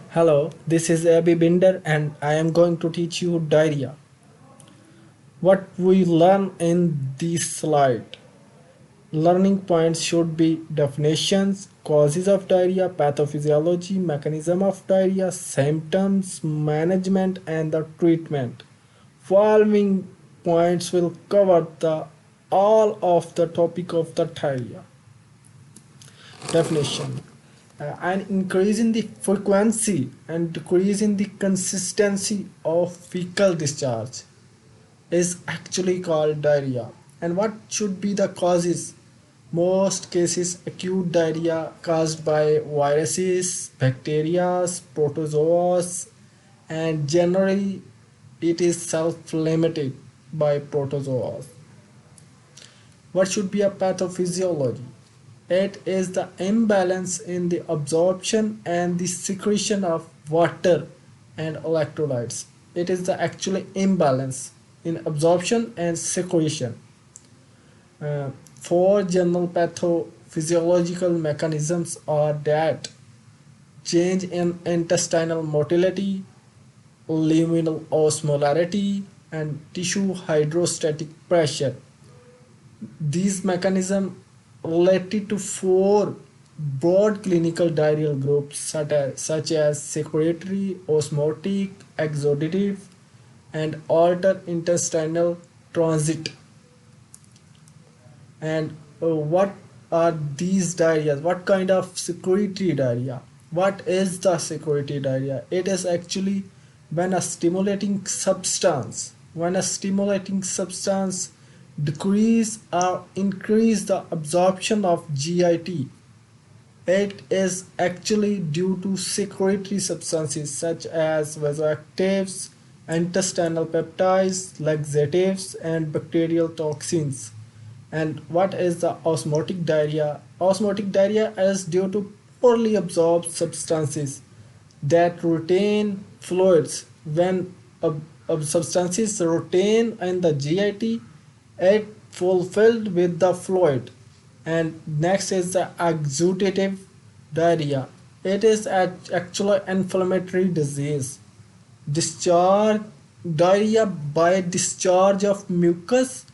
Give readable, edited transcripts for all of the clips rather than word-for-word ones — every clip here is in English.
Hello, this is Abby Binder and I am going to teach you diarrhea. What we learn in this slide. Learning points should be definitions, causes of diarrhea, pathophysiology, mechanism of diarrhea, symptoms, management and the treatment. Following points will cover the all of the topic of the diarrhea. Definition. An increase in the frequency and decrease in the consistency of fecal discharge is actually called diarrhea. And what should be the causes? Most cases acute diarrhea caused by viruses, bacteria, protozoas, and generally it is self-limited by protozoas. What should be a pathophysiology? It is the imbalance in the absorption and the secretion of water and electrolytes. It is the actual imbalance in absorption and secretion. Four general pathophysiological mechanisms are that change in intestinal motility, luminal osmolarity, and tissue hydrostatic pressure. These mechanisms related to four broad clinical diarrheal groups such as secretory, osmotic, exudative, and alter intestinal transit. And what are these diarrheas? What kind of secretory diarrhea? What is the secretory diarrhea? It is actually when a stimulating substance decrease or increase the absorption of GIT. It is actually due to secretory substances such as vasoactives, intestinal peptides, laxatives, and bacterial toxins. And what is the osmotic diarrhea? Osmotic diarrhea is due to poorly absorbed substances that retain fluids. When substances retain in the GIT, it fulfilled with the fluid. And next is the exudative diarrhea. It is actually inflammatory disease. Discharge diarrhea by discharge of mucus,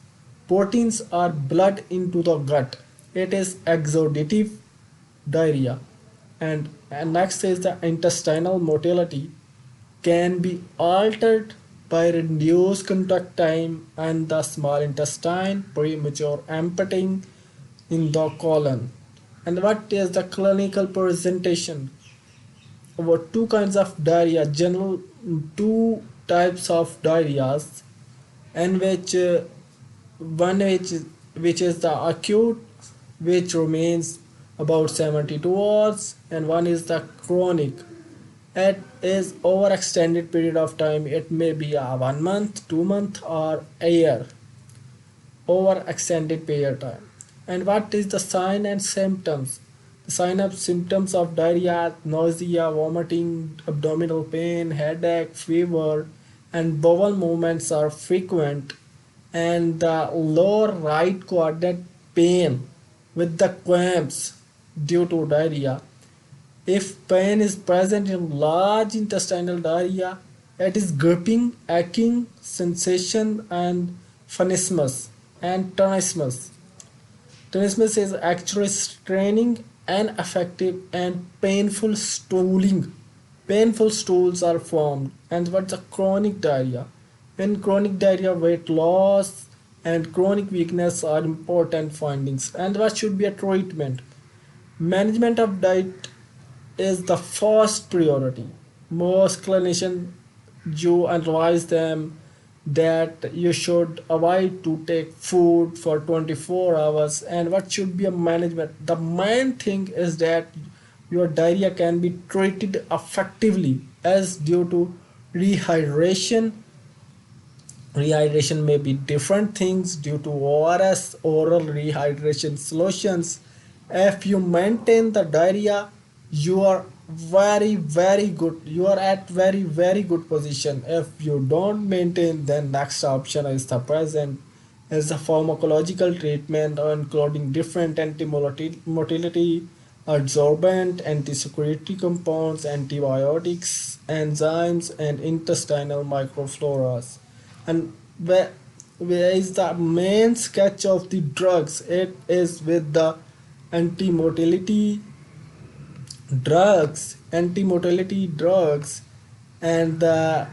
proteins or blood into the gut. It is exudative diarrhea. And next is the intestinal motility can be altered by reduced contact time and the small intestine, premature emptying in the colon. And what is the clinical presentation? About two kinds of diarrhea, general two types of diarrheas, in which one which is the acute, which remains about 72 hours, and one is the chronic. It is over extended period of time. It may be a 1 month, 2 month, or a year. Over extended period of time. And what is the sign and symptoms? The sign of symptoms of diarrhea, nausea, vomiting, abdominal pain, headache, fever, and bowel movements are frequent, and the lower right quadrant pain with the cramps due to diarrhea. If pain is present in large intestinal diarrhea, it is gripping, aching sensation, and phonismus and tenesmus. Tenesmus is actually straining, ineffective, and painful stooling. Painful stools are formed. And what's a chronic diarrhea? In chronic diarrhea, weight loss and chronic weakness are important findings. And what should be a treatment? Management of diet is the first priority. Most clinicians you advise them that you should avoid to take food for 24 hours. And what should be a management? The main thing is that your diarrhea can be treated effectively as due to rehydration. Rehydration may be different things due to ORS, oral rehydration solutions. If you maintain the diarrhea, you are very good. You are at very good position. If you don't maintain, then next option is the present is the pharmacological treatment including different anti-motility adsorbent, anti-secretory compounds, antibiotics, enzymes, and intestinal microfloras. And where is the main sketch of the drugs? It is with the anti-motility drugs, and the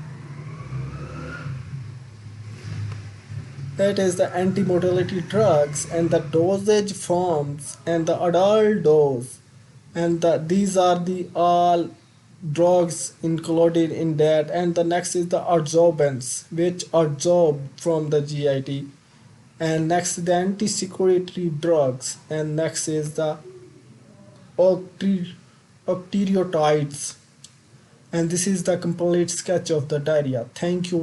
that is the anti-motility drugs and the dosage forms and the adult dose, and these are the all drugs included in that. And the next is the adsorbents which adsorb from the GIT, and next the anti-secretory drugs, and next is the octri- octreotides. And this is the complete sketch of the diarrhea. Thank you